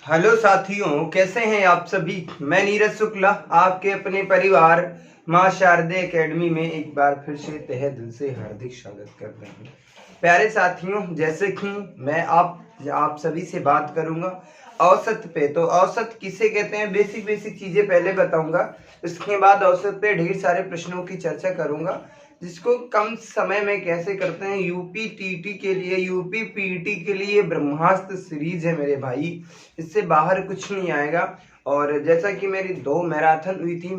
Hello साथियों, कैसे हैं आप सभी। मैं नीरज शुक्ला आपके अपने परिवार मां शारदे एकेडमी में एक बार फिर से तहे दिल से हार्दिक स्वागत कर रहा हूं। प्यारे साथियों, जैसे कि मैं आप सभी से बात करूंगा औसत पे। तो औसत किसे कहते हैं, बेसिक चीजें पहले बताऊंगा। उसके बाद औसत पे ढेर सारे प्रश्नों की चर्चा करूंगा, जिसको कम समय में कैसे करते हैं। यूपी टीटी के लिए, यूपी पीटी के लिए ब्रह्मास्त्र सीरीज है मेरे भाई, इससे बाहर कुछ नहीं आएगा। और जैसा कि मेरी 2 मैराथन हुई थी,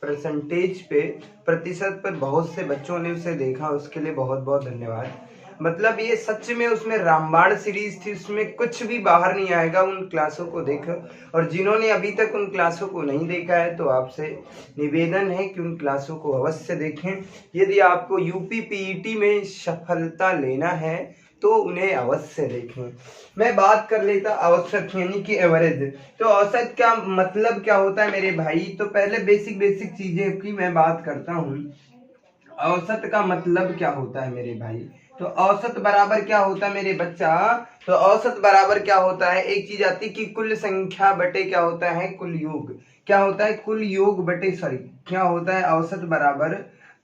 परसेंटेज पे, प्रतिशत पर बहुत से बच्चों ने उसे देखा, उसके लिए बहुत बहुत धन्यवाद। मतलब ये सच में उसमें रामबाण सीरीज थी, उसमें कुछ भी बाहर नहीं आएगा। उन क्लासों को देखो, और जिन्होंने अभी तक उन क्लासों को नहीं देखा है तो आपसे निवेदन है कि उन क्लासों को अवश्य देखें। यदि आपको यूपी पीईटी में सफलता लेना है तो उन्हें अवश्य देखें। मैं बात कर लेता औसत यानी कि एवरेज। तो औसत का मतलब क्या होता है मेरे भाई, तो पहले बेसिक चीजें की मैं बात करता हूँ। औसत का मतलब क्या होता है मेरे भाई, तो औसत बराबर क्या होता है मेरे बच्चा। तो औसत बराबर क्या होता है, एक चीज आती है कि कुल संख्या बटे क्या होता है, कुल योग। क्या होता है, कुल योग बटे, सॉरी, क्या होता है औसत बराबर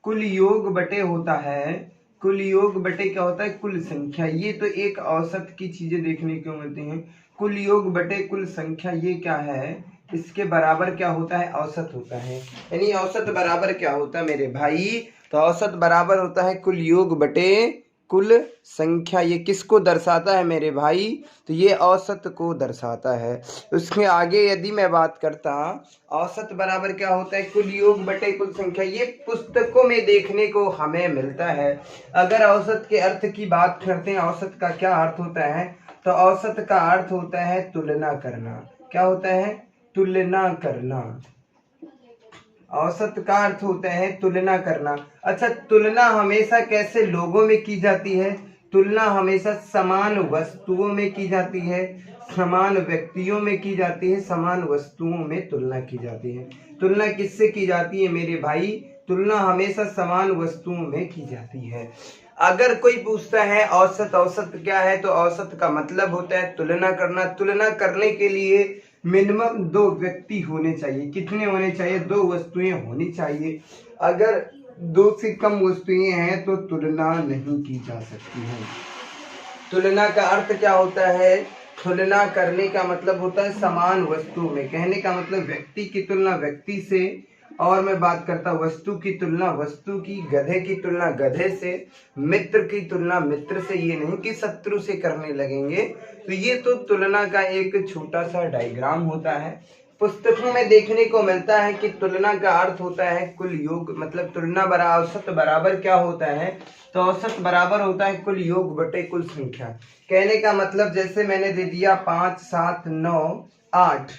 कुल योग बटे होता है, कुल योग बटे क्या होता है, कुल संख्या। ये तो एक औसत की चीजें देखने को मिलती हैं। कुल योग बटे कुल संख्या, ये क्या है, इसके बराबर क्या होता है, औसत होता है। यानी औसत बराबर क्या होता है मेरे भाई, तो औसत बराबर होता है कुल योग बटे कुल संख्या। ये किसको दर्शाता है मेरे भाई, तो ये औसत को दर्शाता है। उसके आगे यदि मैं बात करता, औसत बराबर क्या होता है, कुल योग बटे कुल संख्या। ये पुस्तकों में देखने को हमें मिलता है। अगर औसत के अर्थ की बात करते हैं, औसत का क्या अर्थ होता है, तो औसत का अर्थ होता है तुलना करना। क्या होता है, तुलना करना। औसत का अर्थ होता है तुलना करना। अच्छा, तुलना हमेशा कैसे लोगों में की जाती है, तुलना हमेशा समान वस्तुओं में की जाती है, समान व्यक्तियों में की जाती है, समान वस्तुओं में तुलना की जाती है। तुलना किससे की जाती है मेरे भाई, तुलना हमेशा समान वस्तुओं में की जाती है। अगर कोई पूछता है औसत, औसत क्या है, तो औसत का मतलब होता है तुलना करना। तुलना करने के लिए मिनिमम 2 व्यक्ति होने चाहिए। कितने होने चाहिए, 2 वस्तुएं होनी चाहिए। अगर 2 से कम वस्तुएं हैं तो तुलना नहीं की जा सकती है। तुलना का अर्थ क्या होता है, तुलना करने का मतलब होता है समान वस्तु में। कहने का मतलब व्यक्ति की तुलना व्यक्ति से, और मैं बात करता वस्तु की तुलना वस्तु की, गधे की तुलना गधे से, मित्र की तुलना मित्र से। ये नहीं कि शत्रु से करने लगेंगे। तो ये तो तुलना का एक छोटा सा डायग्राम होता है। पुस्तकों में देखने को मिलता है कि तुलना का अर्थ होता है कुल योग, मतलब तुलना बराबर, औसत बराबर क्या होता है, तो औसत बराबर होता है कुल योग बटे कुल संख्या। कहने का मतलब जैसे मैंने दे दिया 5, 7, 9, 8,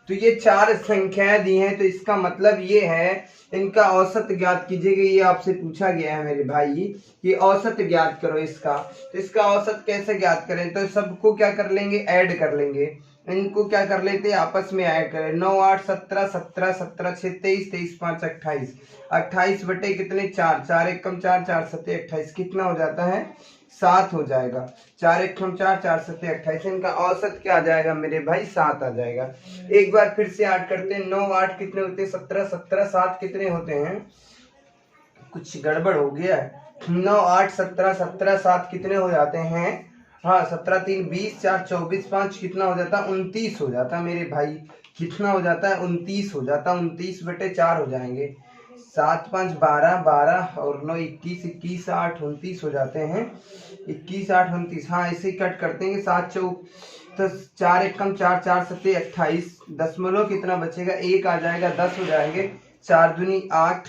तो ये 4 संख्याएं दी हैं, तो इसका मतलब ये है इनका औसत ज्ञात कीजिएगा। ये आपसे पूछा गया है मेरे भाई कि औसत ज्ञात करो इसका। तो इसका औसत कैसे ज्ञात करें, तो सबको क्या कर लेंगे, ऐड कर लेंगे। इनको क्या कर लेते हैं, आपस में ऐड करें। 9, 8, 17, 17, 17, 6, 23, 23, 5, 28, 28 बटे कितने, 4, 4 एकम 4, 4 सत्ते 28, कितना हो जाता है, 7 हो जाएगा। 4 एकम 4, 4 सत्ते 28, इनका औसत क्या आ जाएगा मेरे भाई, 7 आ जाएगा। एक बार फिर से ऐड करते हैं। 9, 8 कितने होते हैं, 17, 17, 7 कितने होते हैं, कुछ गड़बड़ हो गया है। 9, 8, 17, 17, 7 कितने हो जाते हैं, हाँ 17, 3, 20, 4, 24, 5 कितना हो जाता है, 29 हो जाता है मेरे भाई। कितना हो जाता है, 29 हो जाता है। 29 बटे 4 हो जाएंगे। 7, 5, 12, 12 और 9, 21, 21, 8, 29 हो जाते हैं। 21, 8, 29, हाँ ऐसे ही कट करते हैं। 7 चौक तो 4 एकम 4, 4 सत्ते 28, दशमलव कितना बचेगा, 1 आ जाएगा, 10 हो जाएंगे। 4 दूनी 8,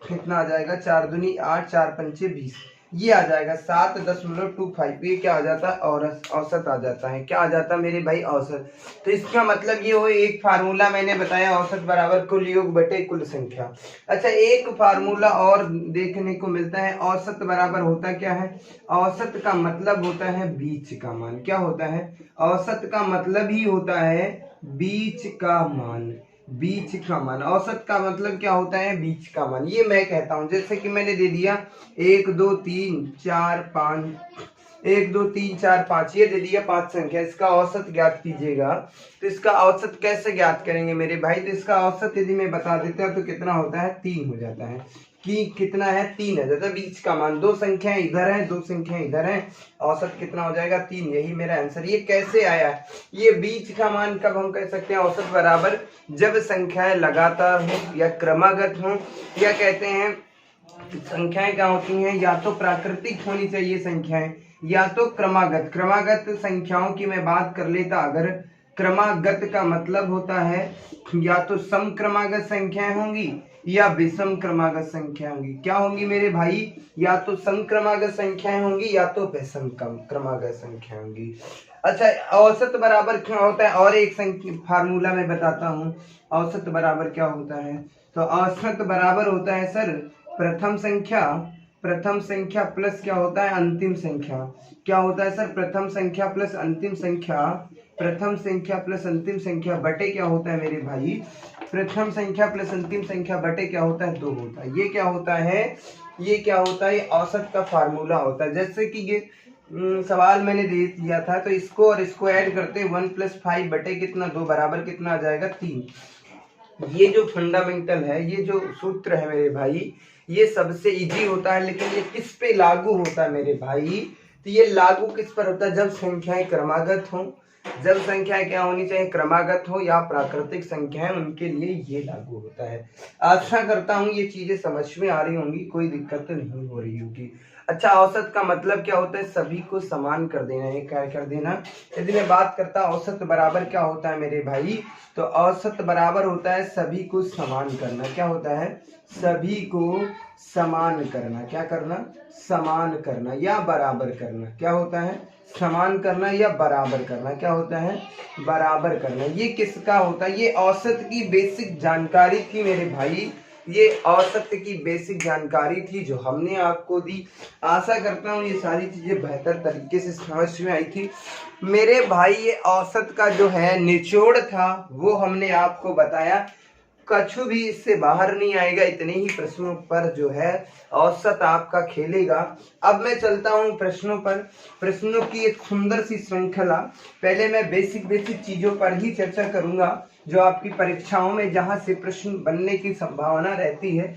कितना आ जाएगा, 4 दूनी 8, 4 पंचे 20, ये आ जाएगा 7.25। ये क्या आ जाता है, और औसत आ जाता है। क्या आ जाता है मेरे भाई, औसत। तो इसका मतलब ये हो, एक फार्मूला मैंने बताया, औसत बराबर कुल योग बटे कुल संख्या। अच्छा, एक फार्मूला और देखने को मिलता है, औसत बराबर होता क्या है, औसत का मतलब होता है बीच का मान। क्या होता है, औसत का मतलब ही होता है बीच का मान। बीच का मान, औसत का मतलब क्या होता है, बीच का मान। ये मैं कहता हूं, जैसे कि मैंने दे दिया 1, 2, 3, 4, 5, 1 2 3 4 5 ये दे दिया 5 संख्या, इसका औसत ज्ञात कीजिएगा। तो इसका औसत कैसे ज्ञात करेंगे मेरे भाई? तो इसका औसत यदि मैं बता देता हूँ तो कितना होता है? 3 हो जाता है। कि कितना है? 3 है। ज्यादा बीच का मान, दो संख्याएं इधर है, दो संख्याएं इधर है, औसत कितना हो जाएगा? 3। यही मेरा आंसर। ये कैसे आया? ये बीच का मान कब हम कह सकते हैं औसत बराबर? जब संख्याएं लगातार हो या क्रमागत हो, या कहते हैं संख्याएं क्या होती हैं? या तो प्राकृतिक होनी चाहिए संख्याएं, या तो क्रमागत। क्रमागत संख्याओं की मैं बात कर लेता, अगर क्रमागत का मतलब होता है या तो सम क्रमागत संख्याएं होंगी या विषम क्रमागत संख्या होंगी। क्या होंगी मेरे भाई? या तो सम क्रमागत संख्याएं होंगी या तो विषम क्रमागत संख्या होंगी। अच्छा, औसत बराबर क्या होता है? और एक फार्मूला मैं बताता हूँ। औसत बराबर क्या होता है? तो औसत बराबर होता है सर प्रथम संख्या प्लस क्या होता है? अंतिम संख्या। क्या होता है सर? प्रथम संख्या प्लस अंतिम संख्या, प्रथम संख्या प्लस अंतिम संख्या बटे क्या होता है मेरे भाई? प्रथम संख्या प्लस अंतिम संख्या बटे क्या होता है? 2 होता है। ये क्या होता है? ये क्या होता है? औसत का फार्मूला होता है। जैसे कि ये सवाल मैंने दे दिया था, तो इसको और इसको ऐड करते 1 + 5 बटे कितना? 2 बराबर कितना आ जाएगा? 3। ये जो फंडामेंटल है, ये जो सूत्र है मेरे भाई, ये सबसे इजी होता है, लेकिन ये किस पे लागू होता है मेरे भाई? तो ये लागू किस पर होता है? जब संख्याएं क्रमागत हो। जब संख्याएं क्या होनी चाहिए? क्रमागत हो या प्राकृतिक संख्याएं, उनके लिए ये लागू होता है। आशा करता हूँ ये चीजें समझ में आ रही होंगी, कोई दिक्कत तो नहीं हो रही होगी। अच्छा, औसत का मतलब क्या होता है? सभी को समान कर देना। ये क्या कर देना? यदि मैं बात करता औसत बराबर क्या होता है मेरे भाई? तो औसत बराबर होता है सभी को समान करना। क्या होता है? सभी को समान करना। क्या करना? समान करना या बराबर करना। क्या होता है? समान करना या बराबर करना। क्या होता है? बराबर करना। ये किसका होता है? ये औसत की बेसिक जानकारी थी मेरे भाई। ये औसत की बेसिक जानकारी थी जो हमने आपको दी। आशा करता हूँ ये सारी चीजें बेहतर तरीके से समझ में आई थी मेरे भाई। ये औसत का जो है निचोड़ था वो हमने आपको बताया। कछु भी इससे बाहर नहीं आएगा। इतने ही प्रश्नों पर जो है औसत आपका खेलेगा। अब मैं चलता हूँ प्रश्नों पर। प्रश्नों की एक सुंदर सी श्रृंखला। पहले मैं बेसिक चीजों पर ही चर्चा करूंगा जो आपकी परीक्षाओं में जहां से प्रश्न बनने की संभावना रहती है,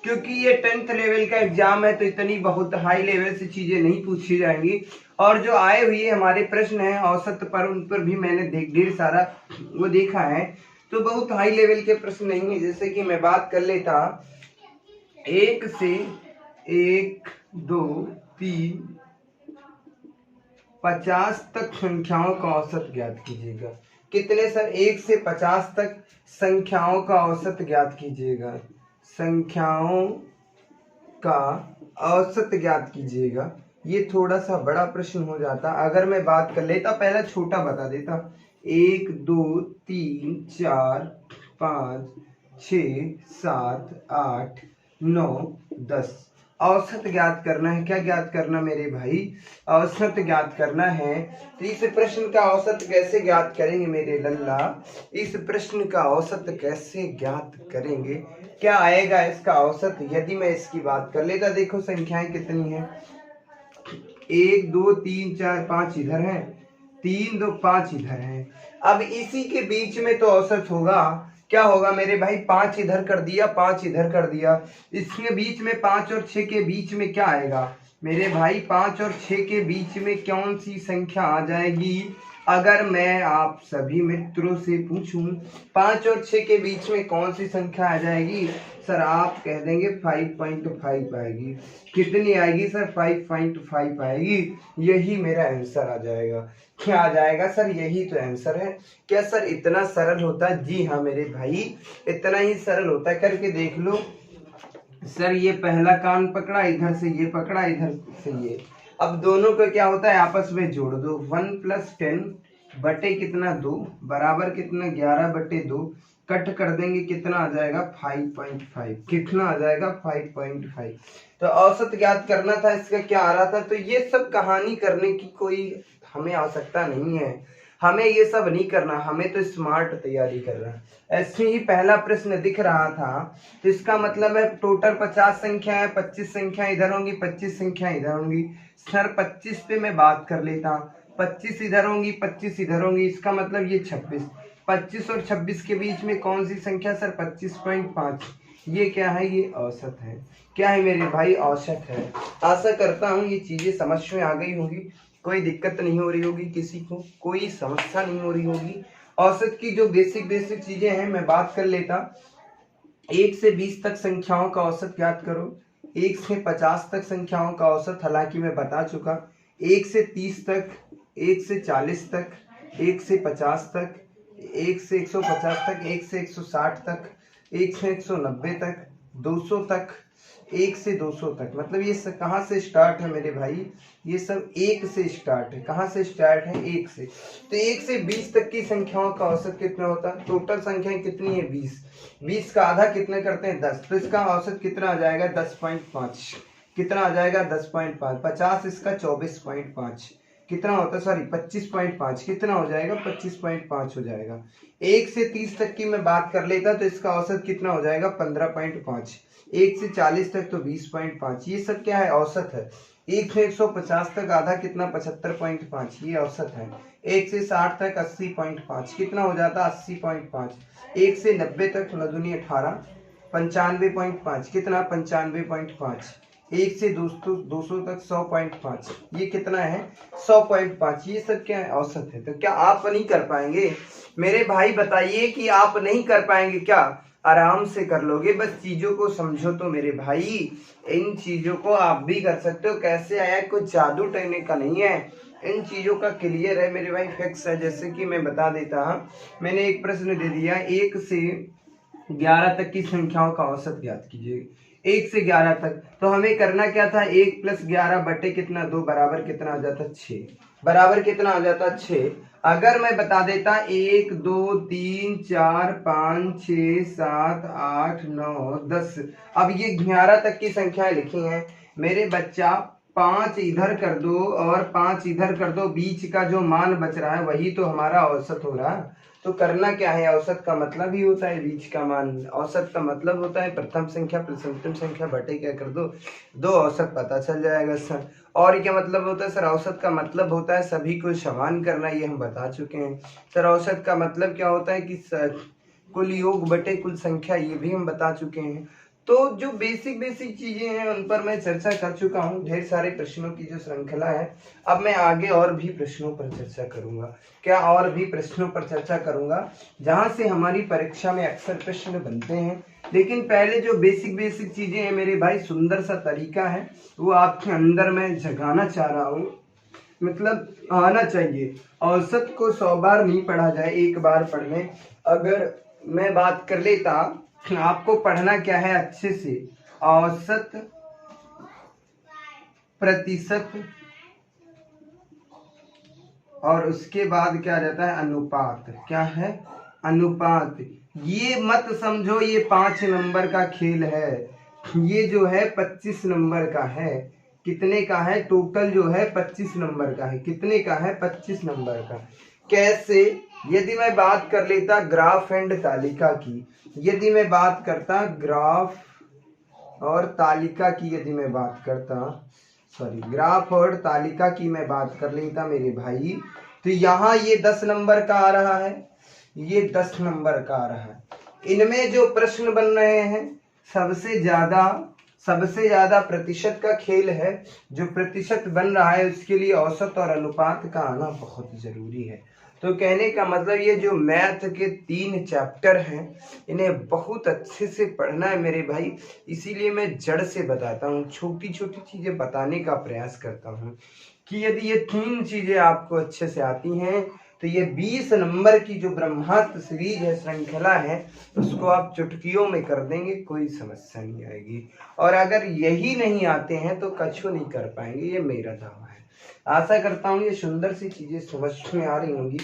क्योंकि ये 10th लेवल का एग्जाम है, तो इतनी बहुत हाई लेवल से चीजें नहीं पूछी जाएंगी। और जो आए हुए हमारे प्रश्न हैं औसत पर, उन पर भी मैंने ढेर सारा वो देखा है, तो बहुत हाई लेवल के प्रश्न नहीं है। जैसे कि मैं बात कर लेता 1 से 1 2 3 50 तक संख्याओं का औसत ज्ञात कीजिएगा। कितने सर? 1 से 50 तक संख्याओं का औसत ज्ञात कीजिएगा। संख्याओं का औसत ज्ञात कीजिएगा। ये थोड़ा सा बड़ा प्रश्न हो जाता। अगर मैं बात कर लेता, पहला छोटा बता देता, 1 2 3 4 5 6 7 8 9 10 औसत ज्ञात करना है। क्या ज्ञात करना मेरे भाई? औसत ज्ञात करना है। तो इस प्रश्न का औसत कैसे ज्ञात करेंगे मेरे लल्ला? इस प्रश्न का औसत कैसे ज्ञात करेंगे? क्या आएगा इसका औसत? यदि मैं इसकी बात कर लेता, देखो संख्याएं कितनी हैं, 1 2 3 4 5 इधर है, 3 2 5 इधर है। अब इसी के बीच में तो औसत होगा। क्या होगा मेरे भाई? 5 इधर कर दिया, 5 इधर कर दिया, इसके बीच में 5 और 6 के बीच में क्या आएगा मेरे भाई? 5 और 6 के बीच में कौन सी संख्या आ जाएगी? अगर मैं आप सभी मित्रों से पूछूं 5 और 6 के बीच में कौन सी संख्या आ जाएगी? सर आप कह देंगे 5.5 आएगी। कितनी आएगी सर? 5.5 आएगी। यही मेरा आंसर आ जाएगा। क्या आ जाएगा सर? यही तो आंसर है। क्या सर इतना सरल होता है? जी हाँ मेरे भाई, इतना ही सरल होता है। करके देख लो सर। ये पहला कान पकड़ा, इधर से ये पकड़ा, इधर से ये। अब दोनों को क्या होता है? आपस में जोड़ दो। 1 + 10 बटे कितना? 2 बराबर कितना? 11 बटे 2। कट कर देंगे, कितना आ जाएगा? 5.5। कितना आ जाएगा? 5.5। तो औसत ज्ञात करना था, इसका क्या आ रहा था? तो ये सब कहानी करने की कोई हमें आवश्यकता नहीं है। हमें ये सब नहीं करना, हमें तो स्मार्ट तैयारी करना है। ऐसे ही पहला प्रश्न दिख रहा था, तो इसका मतलब है टोटल 50 संख्या है, 25 संख्या इधर होंगी, 25 संख्या इधर होंगी। सर 25 पे मैं बात कर लेता हूँ, 25 इधर होंगी, 25 इधर होंगी, इसका मतलब ये 26। 25 और 26 के बीच में कौन सी संख्या सर? 25.5। ये क्या है? ये औसत है। क्या है मेरे भाई? औसत है। आशा करता हूँ ये चीजें समझ में आ गई होगी, कोई दिक्कत नहीं हो रही होगी, किसी को कोई समस्या नहीं हो रही होगी। औसत की जो बेसिक चीजें हैं मैं बात कर लेता। 1 से 20 तक संख्याओं का औसत ज्ञात करो। 1 से 50 तक संख्याओं का औसत हालांकि मैं बता चुका। 1 से 30 तक, 1 से 40 तक, 1 से 50 तक, 1 से 150 तक, 1 से 160 तक, 1 से 190 तक, 200 तक, 1 से 200 तक। मतलब ये सब कहाँ से स्टार्ट है मेरे भाई? ये सब 1 से स्टार्ट है। कहाँ से स्टार्ट है? 1 से। तो 1 से 20 तक की संख्याओं का औसत कितना होता है? टोटल संख्याएं कितनी है? 20। 20 का आधा कितना करते हैं? 10। तो इसका औसत कितना आ जाएगा? 10.5। कितना आ जाएगा? 10.5। 50 इसका 24.5 कितना होता है? सॉरी 25.5 कितना हो जाएगा? 25.5 हो जाएगा। 1 से 30 तक की मैं बात कर लेता तो इसका औसत कितना हो जाएगा? 15.5। 1 से 40 तक तो 20.5। ये सब क्या है? औसत है। 1 से 150 तक आधा कितना? 75.5 ये औसत है। 1 से 60 तक 80.5 कितना हो जाता? 80.5। 1 से 90 तक 9 दूनी 18 95.5 कितना? 95.5। 1 से 200 तक 100.5 ये कितना है? 100.5। ये सब क्या है? औसत है। तो क्या आप नहीं कर पाएंगे मेरे भाई? बताइए कि आप नहीं कर पाएंगे क्या? आराम से कर लोगे, बस चीजों को समझो तो मेरे भाई। इन चीजों को आप भी कर सकते हो। कैसे आया? कुछ जादू टहने का नहीं है, इन चीजों का क्लियर है मेरे भाई, फिक्स है। जैसे कि मैं बता देता हूँ, मैंने एक प्रश्न दे दिया, 1 से 11 तक की संख्याओं का औसत ज्ञात कीजिए। 1 से 11 तक तो हमें करना क्या था? 1 + 11 बटे कितना? 2 बराबर कितना आ जाता? 6। बराबर कितना आ जाता? 6। अगर मैं बता देता 1 2 3 4 5 6 7 8 9 10, अब ये 11 तक की संख्याएं लिखी हैं मेरे बच्चा। 5 इधर कर दो और 5 इधर कर दो, बीच का जो मान बच रहा है वही तो हमारा औसत हो रहा है। तो करना क्या है? औसत का मतलब ही होता है बीच का मान। औसत का मतलब होता है प्रथम संख्या प्लस अंतिम संख्या बटे क्या कर दो? 2, औसत पता चल जाएगा सर। और क्या मतलब होता है सर? औसत का मतलब होता है सभी को समान करना, ये हम बता चुके हैं। सर औसत का मतलब क्या होता है कि कुल योग बटे कुल संख्या, ये भी हम बता चुके हैं। तो जो बेसिक चीजें हैं उन पर मैं चर्चा कर चुका हूँ। ढेर सारे प्रश्नों की जो श्रृंखला है, अब मैं आगे और भी प्रश्नों पर चर्चा करूंगा। क्या? और भी प्रश्नों पर चर्चा करूंगा जहां से हमारी परीक्षा में अक्सर प्रश्न बनते हैं। लेकिन पहले जो बेसिक चीजें हैं मेरे भाई, सुंदर सा तरीका है वो आपके अंदर मैं जगाना चाह रहा हूँ। मतलब आना चाहिए। औसत को 100 बार नहीं पढ़ा जाए, एक बार पढ़ लें। अगर मैं बात कर लेता, आपको पढ़ना क्या है अच्छे से? औसत, प्रतिशत, और उसके बाद क्या रहता है? अनुपात। क्या है? अनुपात। ये मत समझो ये 5 नंबर का खेल है, ये जो है 25 नंबर का है। कितने का है? टोटल जो है 25 नंबर का है। कितने का है? 25 नंबर का। कैसे? यदि मैं बात कर लेता ग्राफ एंड तालिका की, यदि मैं बात करता ग्राफ और तालिका की, यदि मैं बात करता, सॉरी ग्राफ और तालिका की मैं बात कर लेता मेरे भाई, तो यहाँ ये 10 नंबर का आ रहा है, ये 10 नंबर का आ रहा है। इनमें जो प्रश्न बन रहे हैं सबसे ज्यादा प्रतिशत का खेल है। जो प्रतिशत बन रहा है उसके लिए औसत और अनुपात का आना बहुत जरूरी है। तो कहने का मतलब ये जो मैथ के 3 चैप्टर हैं इन्हें बहुत अच्छे से पढ़ना है मेरे भाई। इसीलिए मैं जड़ से बताता हूँ, छोटी छोटी चीजें बताने का प्रयास करता हूँ कि यदि ये 3 चीजें आपको अच्छे से आती हैं तो ये 20 नंबर की जो ब्रह्मास्त्र सीरीज है, श्रृंखला है, उसको आप चुटकियों में कर देंगे, कोई समस्या नहीं आएगी। और अगर यही नहीं आते हैं तो कछु नहीं कर पाएंगे, ये मेरा दावा है। आशा करता हूँ ये सुंदर सी चीजें समझ में आ रही होंगी।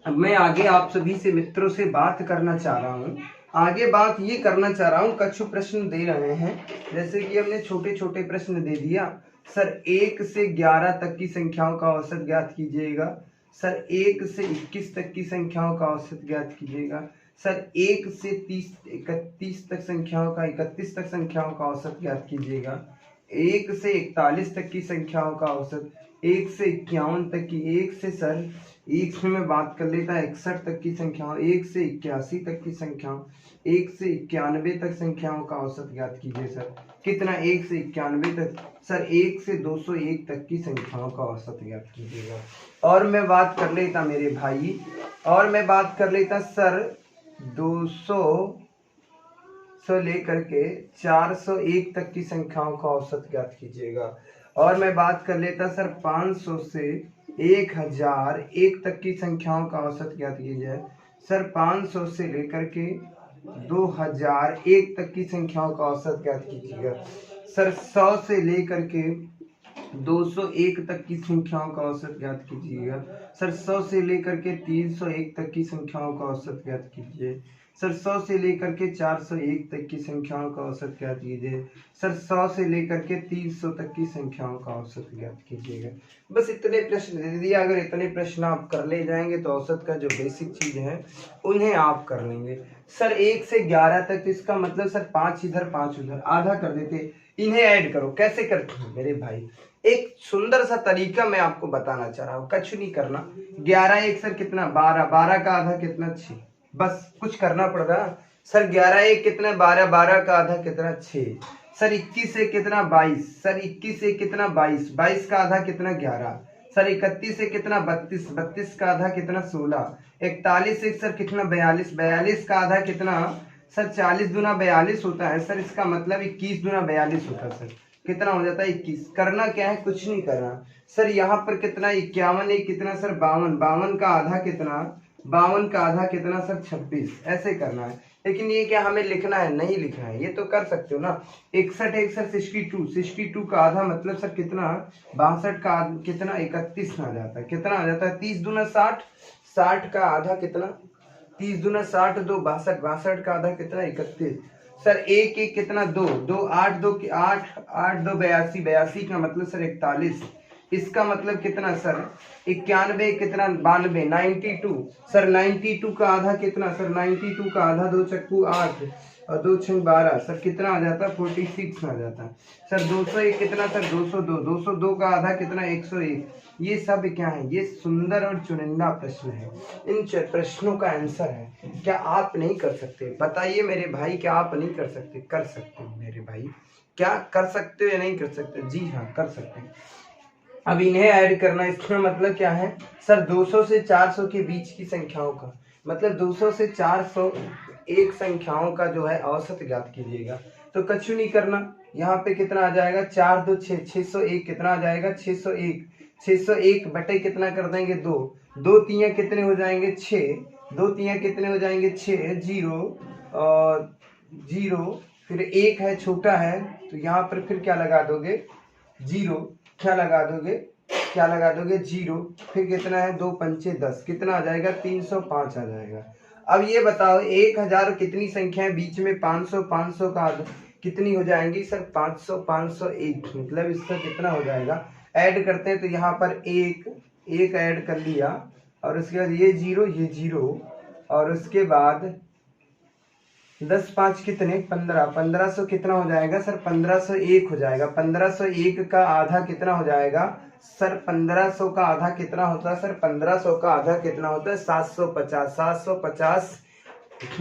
अब मैं आगे आप सभी से मित्रों से बात करना चाह रहा हूँ। आगे बात ये करना चाह रहा हूँ, कछु प्रश्न दे रहे हैं, जैसे कि हमने छोटे छोटे प्रश्न दे दिया। सर 1 से 11 तक की संख्याओं का औसत ज्ञात कीजिएगा। सर 1 से 21 तक की संख्याओं का औसत ज्ञात कीजिएगा। सर 1 से 31 तक संख्याओं का औसत ज्ञात कीजिएगा। 1 से 41 तक की संख्याओं का औसत, 1 से 51 तक की, 1 से सर एक से मैं बात कर लेता 61 तक की संख्याओं, 1 से 81 तक की संख्याओं, 1 से 91 तक संख्याओं का औसत ज्ञात कीजिए। सर कितना? 1 से 91 तक। सर 1 से 201 तक की संख्याओं का औसत ज्ञात कीजिएगा। और मैं बात कर लेता मेरे भाई, और मैं बात कर लेता सर 200 से लेकर के 401 तक की संख्याओं का औसत ज्ञात कीजिएगा। और मैं बात कर लेता सर 500 से 1001 तक की संख्याओं का औसत ज्ञात कीजिए। सर 500 से लेकर के 2001 तक की संख्याओं का औसत ज्ञात कीजिएगा। सर 100 से लेकर के 201 तक की संख्याओं का औसत ज्ञात कीजिएगा। सर 100 से लेकर के 301 तक की संख्याओं का औसत ज्ञात कीजिए। सर 100 से लेकर के 401 तक की संख्याओं का औसत ज्ञात कीजिए। सर 100 से लेकर के 300 तक की संख्याओं का औसत ज्ञात कीजिएगा। बस इतने प्रश्न दे दिए। अगर इतने प्रश्न आप कर ले जाएंगे तो औसत का जो बेसिक चीज है उन्हें आप कर लेंगे। सर 1 से 11 तक, इसका मतलब सर 5 इधर 5 उधर, आधा कर देते। इन्हें ऐड करो। कैसे करते हैं मेरे भाई? एक सुंदर सा तरीका मैं आपको बताना चाह रहा हूँ, कुछ नहीं करना। 11 1 सर कितना? 12, 12 का आधा कितना? 6। बस कुछ करना पड़ रहा। सर 11 1 कितना? 12, 12 का आधा कितना? 6। सर 21 से कितना? 22। सर 21 से कितना? 22, 22 का आधा कितना? 11। सर 31 से कितना? 32, 32 का आधा कितना? 16। 41 से सर कितना? 42, 42 का आधा कितना? सर 40 दूना 42 होता है। सर इसका मतलब 21 दूना 42 होता है। सर कितना हो जाता है? 21। करना क्या है? कुछ नहीं करना। सर यहाँ पर कितना? 51 1 कितना? सर 52, 52 का आधा कितना? 52 का आधा कितना? सर 26। ऐसे करना है। लेकिन ये क्या हमें लिखना है? नहीं लिखना है। ये तो कर सकते हो ना। 61 1 सर 62, 62 का आधा मतलब सर कितना? 62 का कितना? 31 आ जाता है। कितना आ जाता है? 30 दूना 60, 60 का आधा कितना? 30 दूना 60, 2 62, 62 का आधा कितना? 31। सर 1 1 कितना? 2 2 8 2 8 8 2 82, 82 का मतलब सर 41। इसका मतलब कितना? सर 91 कितना? 92, 92। सर 92 का आधा कितना? सर 92 का आधा 2 चक्कू 8 और 2 छंग 12, सर कितना आ जाता? 46 आ जाता। सर 201 कितना? सर 202, 202 का आधा कितना? 101। ये सब क्या है? ये सुंदर और चुनिंदा प्रश्न है। इन प्रश्नों का आंसर है। क्या आप नहीं कर सकते? बताइए मेरे भाई, क्या आप नहीं कर सकते? कर सकते हो मेरे भाई। क्या कर सकते हो या नहीं कर सकते? जी हाँ, कर सकते हैं। अब इन्हें ऐड करना, इसका मतलब क्या है? सर 200 से 400 के बीच की संख्याओं का, मतलब 200 से 401 संख्याओं का जो है औसत ज्ञात कीजिएगा। तो कछु नहीं करना। यहाँ पे कितना आ जाएगा? 4 2 6, 601 कितना आ जाएगा? 601। 601 बटे कितना कर देंगे? 2, 2 तियां कितने हो जाएंगे? 6, 2 तियां कितने हो जाएंगे? 6, 0 और 0, फिर 1 है छोटा है तो यहाँ पर फिर क्या लगा दोगे? 0। क्या लगा दोगे? क्या लगा दोगे? 0। फिर कितना है? 2 पंचे 10, कितना आ जाएगा? 305 आ जाएगा। अब ये बताओ 1000 कितनी संख्या है बीच में? 500, 500 का कितनी हो जाएंगी? सर 500, 501, मतलब इसका कितना हो जाएगा? ऐड करते हैं तो यहाँ पर एक ऐड कर लिया और उसके बाद ये 0 ये 0 और उसके बाद 10 5 कितने? 15, 1500 कितना हो जाएगा? सर 1501 हो जाएगा। 1501 का आधा कितना हो जाएगा? सर 1500 का आधा कितना होता है? सर 1500 का आधा कितना होता है? 750, 750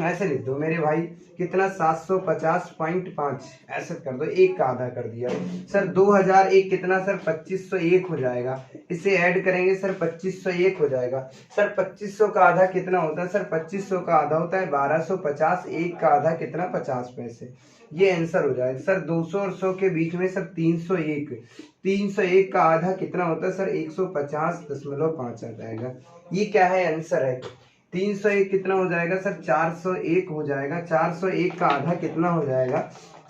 ऐसे लिख दो मेरे भाई। कितना? 750.5 ऐसे कर दो। एक का आधा कर दिया। सर 2001 कितना? सर 2501 हो जाएगा। इसे ऐड करेंगे सर 2501 हो जाएगा। सर 2500 का आधा कितना होता है? सर 2500 का आधा होता है 1250। एक का आधा कितना? 50 पैसे। ये आंसर हो जाएगा। सर 200 और 100 के बीच में सर 301, 301 का आधा कितना होता है? सर 150.5 आ जाएगा। ये क्या है? आंसर है। 301 कितना हो जाएगा? सर 401 हो जाएगा। 401 का आधा कितना हो जाएगा?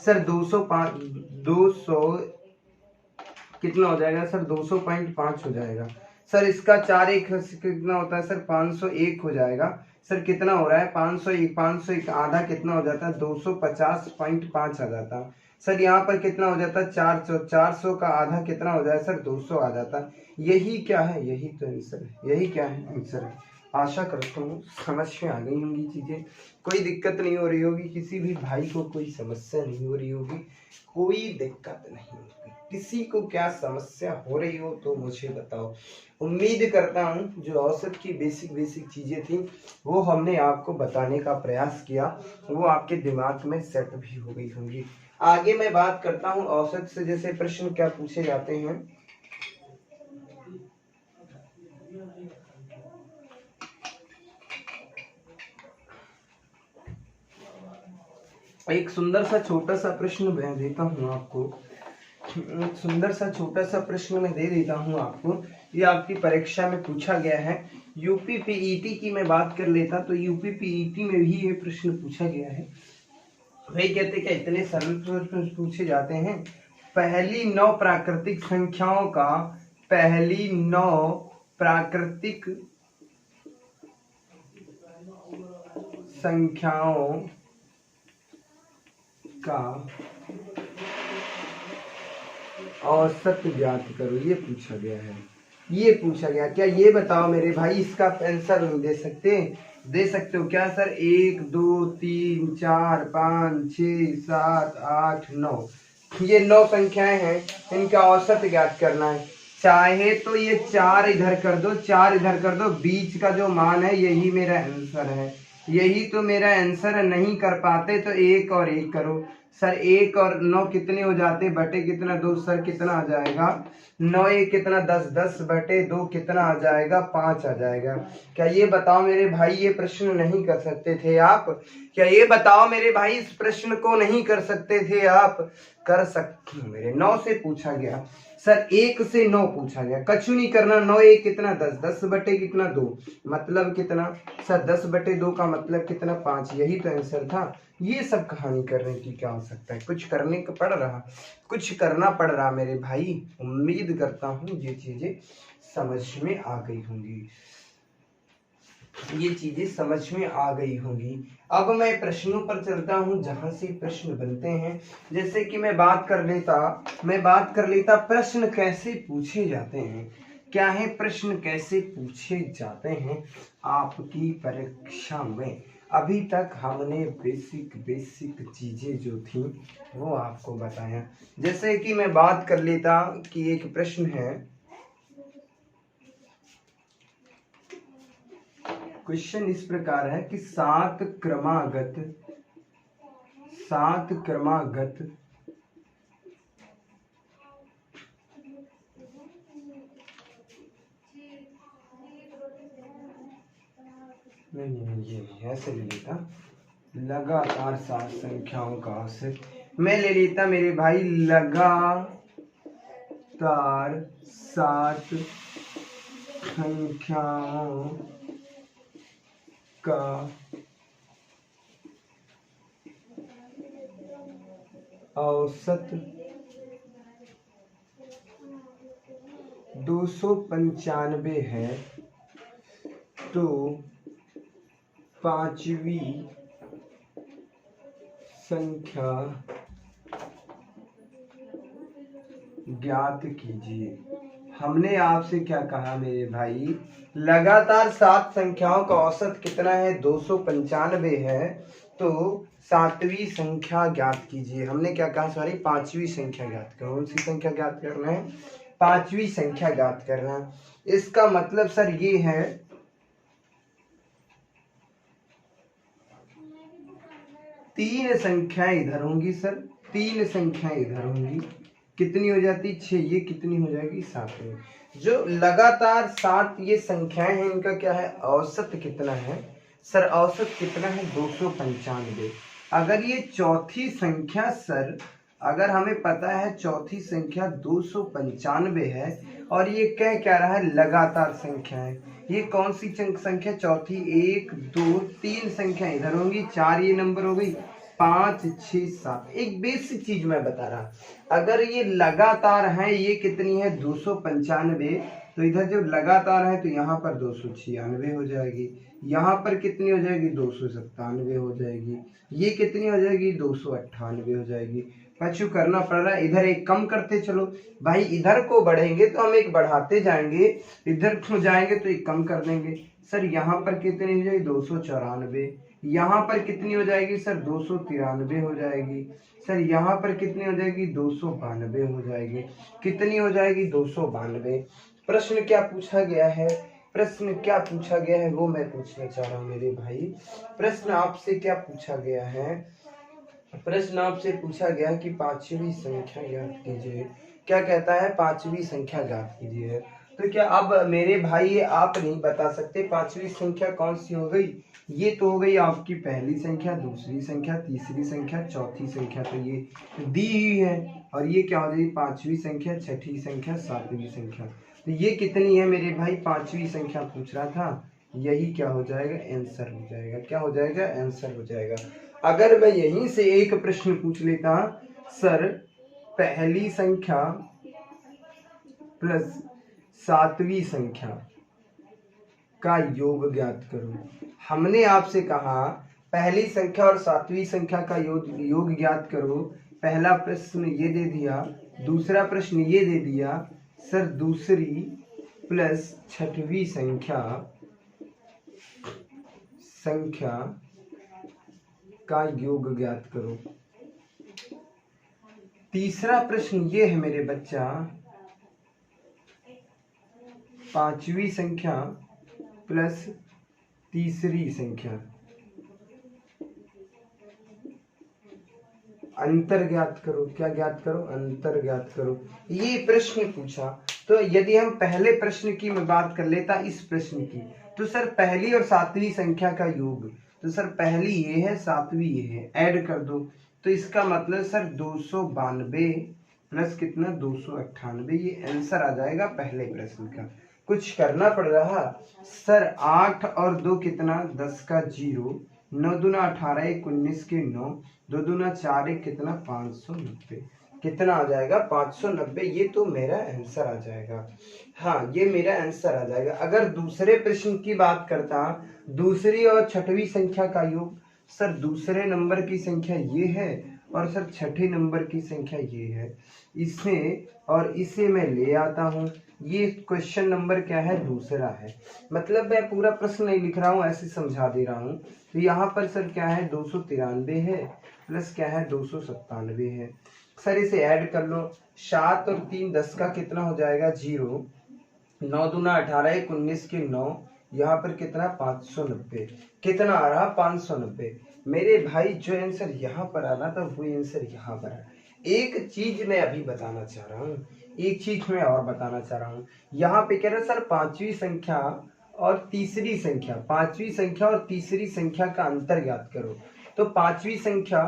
सर 205, 200 कितना हो जाएगा? सर 200.5 हो जाएगा। सर इसका 4 1 कितना होता है? सर 501 हो जाएगा। सर कितना हो रहा है? 501, 501 आधा कितना हो जाता है? 250.5 आ जाता है। सर यहाँ पर कितना हो जाता, 400, 400 का आधा कितना हो जाए सर, 200 आ जाता। यही क्या है, यही तो आंसर है, यही क्या है, आंसर है। आशा करता हूँ समझ में आ गई होंगी चीजें, कोई दिक्कत नहीं हो रही होगी, किसी भी भाई को कोई समस्या नहीं हो रही होगी, कोई दिक्कत नहीं होगी। किसी को क्या समस्या हो रही हो तो मुझे बताओ। उम्मीद करता हूँ जो औसत की बेसिक चीजें थी वो हमने आपको बताने का प्रयास किया, वो आपके दिमाग में सेट भी हो गई होंगी। आगे मैं बात करता हूँ औसत से जैसे प्रश्न क्या पूछे जाते हैं। एक सुंदर सा छोटा सा प्रश्न मैं देता हूँ आपको, एक सुंदर सा छोटा सा प्रश्न मैं दे देता हूँ आपको। ये आपकी परीक्षा में पूछा गया है। यूपी पीईटी की मैं बात कर लेता तो यूपी पीईटी में भी ये प्रश्न पूछा गया है। भाई कहते क्या इतने सरल प्रश्न पूछे जाते हैं। पहली 9 प्राकृतिक संख्याओं का, पहली 9 प्राकृतिक संख्याओं का औसत ज्ञात करो, ये पूछा गया है, ये पूछा गया। क्या ये बताओ मेरे भाई, इसका आंसर नहीं दे सकते? दे सकते हो क्या सर? 1 2 3 4 5 6 7 8 9, ये 9 संख्याएं हैं, इनका औसत ज्ञात करना है। चाहे तो ये 4 इधर कर दो, 4 इधर कर दो, बीच का जो मान है यही मेरा आंसर है, यही तो मेरा आंसर है। नहीं कर पाते तो 1 और 1 करो। सर 1 और 9 कितने हो जाते, बटे कितना 2, सर कितना आ जाएगा 9 1 कितना 10, 10 बटे 2 कितना आ जाएगा 5 आ जाएगा। क्या ये बताओ मेरे भाई ये प्रश्न नहीं कर सकते थे आप? क्या ये बताओ मेरे भाई इस प्रश्न को नहीं कर सकते थे आप? कर सकते मेरे। 9 से पूछा गया सर, 1 से 9 पूछा गया, कछु नहीं करना। 9 1 कितना 10, 10 बटे कितना 2, मतलब कितना सर 10 बटे 2 का मतलब कितना 5, यही तो आंसर था। ये सब कहानी करने की क्या हो सकता है, कुछ करने को पड़ रहा, कुछ करना पड़ रहा मेरे भाई। उम्मीद करता हूँ ये चीजें समझ में आ गई होंगी, ये चीजें समझ में आ गई होंगी। अब मैं प्रश्नों पर चलता हूं जहां से प्रश्न बनते हैं। जैसे कि मैं बात कर लेता प्रश्न कैसे पूछे जाते हैं। क्या है प्रश्न कैसे पूछे जाते हैं आपकी परीक्षा में। अभी तक हमने बेसिक चीजें जो थी वो आपको बताया। जैसे कि मैं बात कर लेता कि एक प्रश्न है, क्वेश्चन इस प्रकार है कि 7 क्रमागत नहीं ये नहीं, ऐसे ले लेता लगातार 7 संख्याओं का औसत। मैं ले लेता मेरे भाई लगातार 7 संख्याओं का औसत 295 है, तो 5वीं संख्या ज्ञात कीजिए। हमने आपसे क्या कहा मेरे भाई, लगातार 7 संख्याओं का औसत कितना है 295 है, तो 7वीं संख्या ज्ञात कीजिए। हमने क्या कहा सॉरी, 5वीं संख्या ज्ञात करो। कौन सी संख्या ज्ञात करना है? 5वीं संख्या ज्ञात करना है। इसका मतलब सर ये है, तीन संख्याएं इधर होंगी सर, 3 संख्याएं इधर होंगी, कितनी हो जाती 6, ये कितनी हो जाएगी 7वीं। जो लगातार 7 ये संख्याएं हैं इनका क्या है औसत कितना है सर? औसत कितना है 295। अगर ये चौथी संख्या सर, अगर हमें पता है चौथी संख्या 295 है और ये कह क्या रहा है लगातार संख्या है, ये कौन सी संख्या चौथी? 1 2 3 संख्या इधर होंगी, 4 ये नंबर हो गई, 5 6 7। एक बेसिक चीज मैं बता रहा, अगर ये लगातार है, ये कितनी है 295, तो इधर जब लगातार है तो यहाँ पर 296 हो जाएगी, यहाँ पर कितनी हो जाएगी 297 हो जाएगी, ये कितनी हो जाएगी 298 हो जाएगी। पशु करना पड़ रहा है। इधर एक कम करते चलो भाई, इधर को बढ़ेंगे तो हम एक बढ़ाते जाएंगे, इधर को जाएंगे तो एक कम कर देंगे। सर यहाँ पर कितनी हो जाएगी 294, यहाँ पर कितनी हो जाएगी सर 293 हो जाएगी, सर यहाँ पर कितनी हो जाएगी 292 हो जाएगी, कितनी हो जाएगी 292। प्रश्न क्या पूछा गया है, प्रश्न क्या पूछा गया है वो मैं पूछना चाह रहा हूँ मेरे भाई। प्रश्न आपसे क्या पूछा गया है, प्रश्न आपसे पूछा गया कि पांचवी संख्या ज्ञात कीजिए। क्या कहता है, पांचवी संख्या ज्ञात कीजिए। तो क्या अब मेरे भाई ये आप नहीं बता सकते पांचवी संख्या कौन सी हो गई, ये तो हो गई आपकी पहली संख्या, दूसरी संख्या, तीसरी संख्या, चौथी संख्या, तो ये दी हुई है। और ये क्या हो जाएगी पांचवी संख्या, छठी संख्या, सातवीं संख्या। तो ये कितनी है मेरे भाई, पांचवी संख्या पूछ रहा था, यही क्या हो जाएगा आंसर हो जाएगा, क्या हो जाएगा आंसर हो जाएगा। अगर मैं यहीं से एक प्रश्न पूछ लेता, सर पहली संख्या प्लस सातवीं संख्या का योग ज्ञात करो। हमने आपसे कहा पहली संख्या और सातवीं संख्या का योग ज्ञात करो। पहला प्रश्न ये दे दिया, दूसरा प्रश्न ये दे दिया सर दूसरी प्लस छठवीं संख्या का योग ज्ञात करो। तीसरा प्रश्न ये है मेरे बच्चा, पांचवी संख्या प्लस तीसरी संख्या अंतर ज्ञात करो। क्या ज्ञात करो, अंतर ज्ञात करो। ये प्रश्न पूछा। तो यदि हम पहले प्रश्न की मैं बात कर लेता, इस प्रश्न की, तो सर पहली और सातवीं संख्या का योग, तो सर पहली ये है, सातवीं ये है, ऐड कर दो। तो इसका मतलब सर 292 प्लस कितना 298, ये आंसर आ जाएगा पहले प्रश्न का। कुछ करना पड़ रहा सर, 8 और 2 कितना 10 का 0, 9 दूना 18, 1 19 के 9, 2 दूना 4, 1 कितना 590, कितना आ जाएगा 590। ये तो मेरा आंसर आ जाएगा, हाँ ये मेरा आंसर आ जाएगा। अगर दूसरे प्रश्न की बात करता, दूसरी और छठवीं संख्या का योग, सर दूसरे नंबर की संख्या ये है और सर छठे नंबर की संख्या ये है, इसे और इसे मैं ले आता हूँ। ये क्वेश्चन नंबर क्या है, दूसरा है। मतलब मैं पूरा प्रश्न नहीं लिख रहा हूँ, ऐसे समझा दे रहा हूँ। तो यहाँ पर सर क्या है 293 है प्लस क्या है 297 है। सर इसे ऐड कर लो, 7 और 3 10 का कितना हो जाएगा 0, 9 दूना 18, 1 19 के 9, यहाँ पर कितना 590, कितना आ रहा 590। मेरे भाई जो आंसर यहाँ पर आ रहा था वो आंसर यहाँ पर है। एक चीज मैं अभी बताना चाह रहा हूँ, एक चीज मैं और बताना चाह रहा हूँ। यहाँ पे कह रहे सर पांचवी संख्या और तीसरी संख्या, पांचवी संख्या और तीसरी संख्या का अंतर ज्ञात करो। तो पांचवी संख्या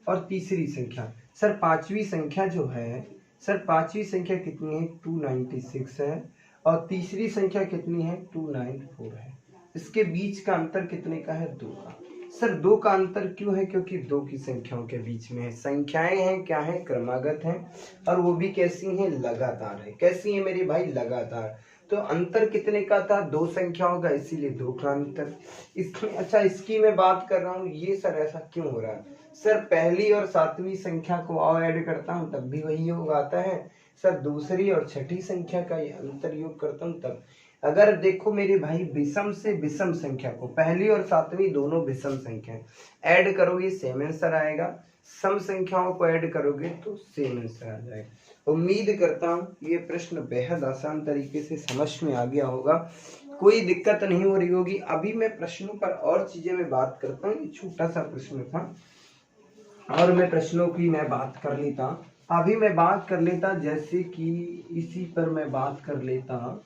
और तीसरी संख्या, सर पांचवी संख्या जो है, सर पांचवी संख्या कितनी है 296 है और तीसरी संख्या कितनी है 294 है। इसके बीच का अंतर कितने का है 2 का। सर 2 का अंतर क्यों है, क्योंकि 2 की संख्याओं के बीच में है। संख्याएं हैं क्या है, क्रमागत हैं और वो भी कैसी हैं, लगातार है। कैसी है मेरे भाई, लगातार। तो अंतर कितने का था, 2 संख्याओं का, इसीलिए 2 का अंतर। इसमें अच्छा इसकी मैं बात कर रहा हूँ, ये सर ऐसा क्यों हो रहा है। सर पहली और सातवीं संख्या को और ऐड करता हूँ तब भी वही योग आता है। सर दूसरी और छठी संख्या का ये अंतर योग करता हूँ तब। अगर देखो मेरे भाई विषम से विषम संख्या को, पहली और सातवीं दोनों विषम संख्या ऐड करोगे सेम आंसर आएगा, सम संख्याओं को ऐड करोगे तो सेम आंसर आ जाएगा। उम्मीद करता हूँ ये प्रश्न बेहद आसान तरीके से समझ में आ गया होगा, कोई दिक्कत नहीं हो रही होगी। अभी मैं प्रश्नों पर और चीजें मैं बात करता हूँ। ये छोटा सा प्रश्न था और मैं प्रश्नों की मैं बात कर लेता, अभी मैं बात कर लेता, जैसे कि इसी पर मैं बात कर लेता।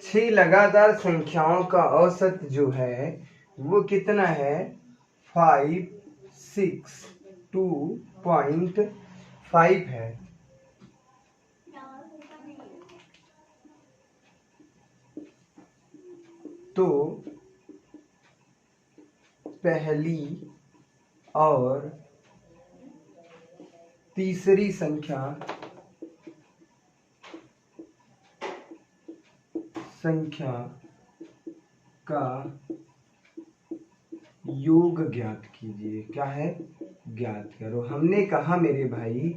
छह लगातार संख्याओं का औसत जो है वो कितना है 562.5 है। तो पहली और तीसरी संख्या का योग ज्ञात कीजिए। क्या है? ज्ञात करो। हमने कहा मेरे भाई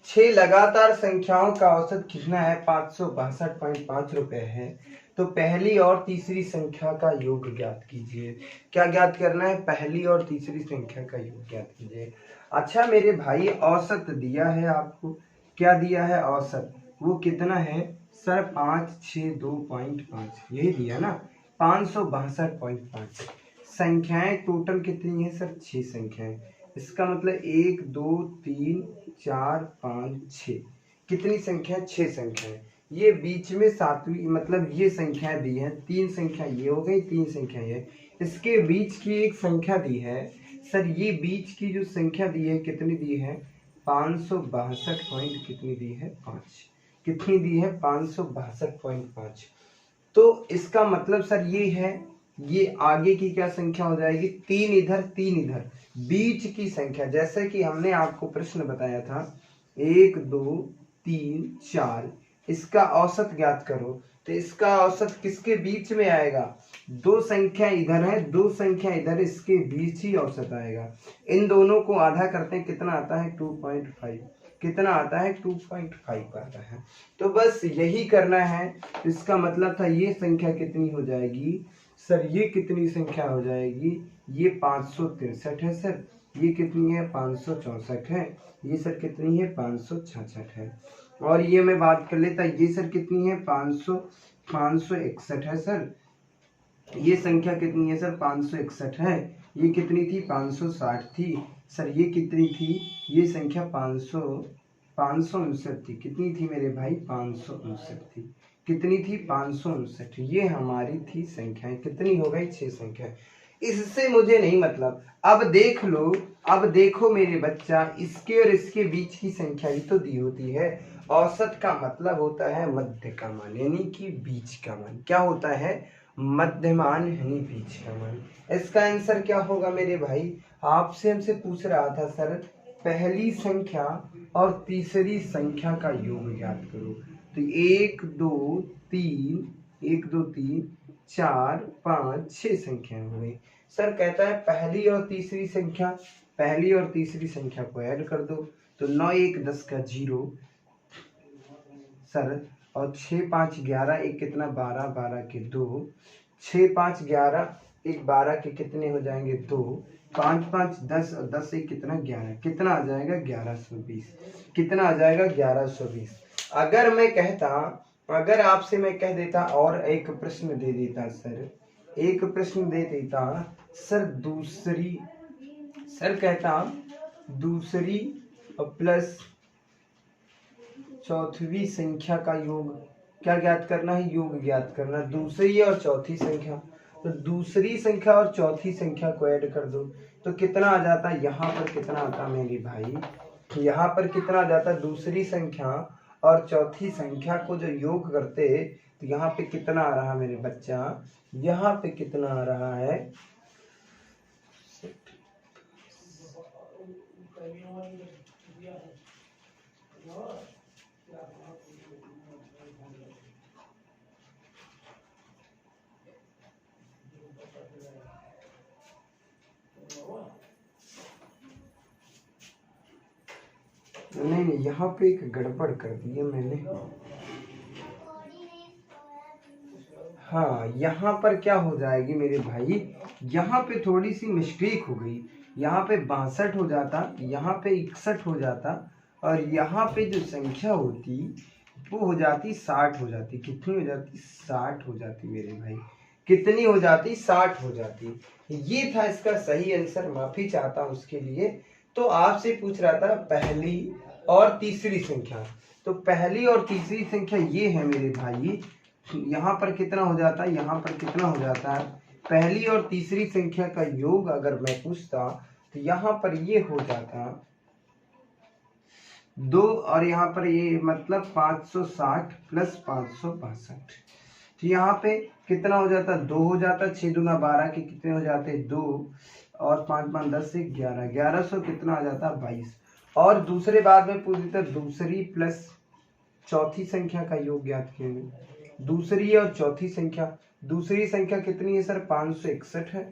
6 लगातार संख्याओं का औसत कितना है? 562.5 रुपए है। तो पहली और तीसरी संख्या का योग ज्ञात कीजिए। क्या ज्ञात करना है? पहली और तीसरी संख्या का योग ज्ञात कीजिए। अच्छा मेरे भाई, औसत दिया है आपको। क्या दिया है? औसत। वो कितना है सर? 562.5 यही दिया ना। 562.5 संख्याएं टोटल कितनी है सर? 6 संख्याएं। इसका मतलब 1 2 3 4 5 6 कितनी संख्या? 6 संख्याएं। ये बीच में सातवीं मतलब ये संख्याएं दी है। 3 संख्या ये हो गई, 3 संख्या ये। इसके बीच की एक संख्या दी है सर। ये बीच की जो संख्या दी है कितनी दी है? 562 कितनी दी है? 5। कितनी दी है? 562.5। तो इसका मतलब सर ये है, ये आगे की क्या संख्या हो जाएगी? 3 इधर 3 इधर, बीच की संख्या। जैसे कि हमने आपको प्रश्न बताया था 1 2 3 4, इसका औसत ज्ञात करो। तो इसका औसत किसके बीच में आएगा? 2 संख्या इधर है, 2 संख्या इधर, इसके बीच ही औसत आएगा। इन दोनों को आधा करते हैं, कितना आता है? 2.5। कितना आता है? 2.5 आता है। तो बस यही करना है। इसका मतलब था ये संख्या कितनी हो जाएगी सर? ये कितनी संख्या हो जाएगी? ये 563 है सर। ये कितनी है? 564 है। ये सर कितनी है? 566 है। और ये मैं बात कर लेता, ये सर कितनी है? 561 है सर। ये संख्या कितनी है सर? 561 है। ये कितनी थी? 560 थी सर। ये कितनी थी? ये संख्या 559 थी। कितनी थी मेरे भाई? 559 थी। कितनी थी? 559। ये हमारी थी संख्याएं। कितनी हो गई? 6 संख्या। इससे मुझे नहीं मतलब। अब देख लो, अब देखो मेरे बच्चा, इसके और इसके बीच की संख्या ही तो दी होती है। औसत का मतलब होता है मध्य का मान, यानी कि बीच का मान। क्या होता है? मध्यमान यानी बीच का मान। इसका आंसर क्या होगा मेरे भाई? आपसे हमसे पूछ रहा था सर पहली संख्या और तीसरी संख्या का योग ज्ञात करो। तो 1 2 3 1 2 3 4 5 6 संख्याएं हो गई। सर कहता है पहली और तीसरी संख्या, पहली और तीसरी संख्या को ऐड कर दो। तो 9 1 10 का 0 सर, और 6 5 11 एक कितना? 12 12 के 2, 6 5 11 एक 12 के कितने हो जाएंगे? 2, 5 5 10 और 10 एक कितना? 11। कितना आ जाएगा? 1120। कितना आ जाएगा? 1120। अगर मैं कहता, अगर आपसे मैं कह देता और एक प्रश्न दे देता सर, एक प्रश्न दे देता सर दूसरी, सर कहता दूसरी प्लस चौथी संख्या का योग क्या ज्ञात करना है? योग ज्ञात करना। दूसरी और चौथी संख्या, तो दूसरी संख्या और चौथी संख्या को ऐड कर दो। तो कितना आ जाता? यहाँ पर कितना आता मेरे भाई? यहाँ पर कितना आ जाता? दूसरी संख्या और चौथी संख्या को जो योग करते तो यहाँ पे कितना आ रहा मेरे बच्चा? यहाँ पे कितना आ रहा है? नहीं, यहाँ पे एक गड़बड़ कर दी है मैंने। हाँ, यहाँ पर क्या हो जाएगी मेरे भाई? यहाँ पे थोड़ी सी मिस्टेक हो गई। यहाँ पे 62 हो जाता, यहाँ पे 61 हो जाता, और यहाँ पे जो संख्या होती वो हो जाती 60 हो जाती। कितनी हो जाती? 60 हो जाती मेरे भाई। कितनी हो जाती? 60 हो जाती। ये था इसका सही आंसर। माफी चाहता हूँ उसके लिए। तो आपसे पूछ रहा था पहली और तीसरी संख्या। तो पहली और तीसरी संख्या ये है मेरे भाई। यहाँ पर कितना हो जाता है? यहाँ पर कितना हो जाता है? पहली और तीसरी संख्या का योग अगर मैं पूछता तो यहाँ पर ये हो जाता 2 और यहाँ पर ये मतलब 560 प्लस 562। तो यहाँ पे कितना हो जाता, 2 हो जाता, 6 दूना 12 के कितने हो जाते 2 और 5 5 10 से 11, 1100 कितना आ जाता 22। और दूसरे बाद में पूछ देता दूसरी प्लस चौथी संख्या का योग ज्ञात कीजिए। दूसरी और चौथी संख्या, दूसरी संख्या कितनी है सर 561 है,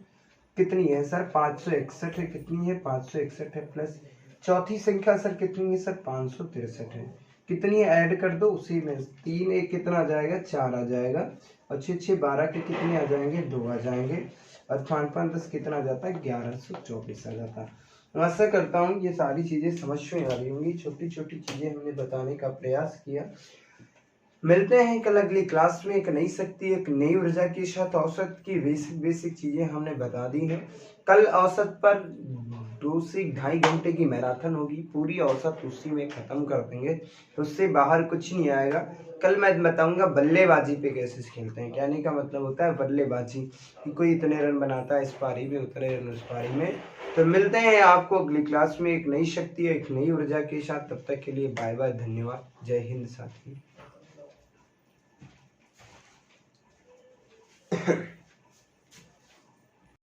कितनी है सर 561 है, कितनी है 561 है, प्लस चौथी संख्या सर कितनी है सर 563 है, कितनी है ऐड कर दो उसी में 3 1 कितना आ जाएगा 4 आ जाएगा, और 6 6 12 के कितने आ जाएंगे 2 आ जाएंगे, और 5 5 10 कितना आ जाता है 1124 आ जाता है। आशा करता हूँ ये सारी चीजें समझ में आ रही होंगी, छोटी छोटी चीजें हमने बताने का प्रयास किया। मिलते हैं कल अगली क्लास में एक नई शक्ति एक नई ऊर्जा के साथ। औसत की बेसिक चीजें हमने बता दी हैं। कल औसत पर 2 से 2.5 घंटे की मैराथन होगी, पूरी औसत उसी में खत्म कर देंगे, उससे बाहर कुछ नहीं आएगा। कल मैं बताऊंगा बल्लेबाजी पे कैसे खेलते हैं, कहने का मतलब होता है बल्लेबाजी कि कोई इतने रन बनाता है इस पारी में, उतने रन उस पारी में। तो मिलते हैं आपको अगली क्लास में एक नई शक्ति एक नई ऊर्जा के साथ। तब तक के लिए बाय बाय, धन्यवाद, जय हिंद साथी।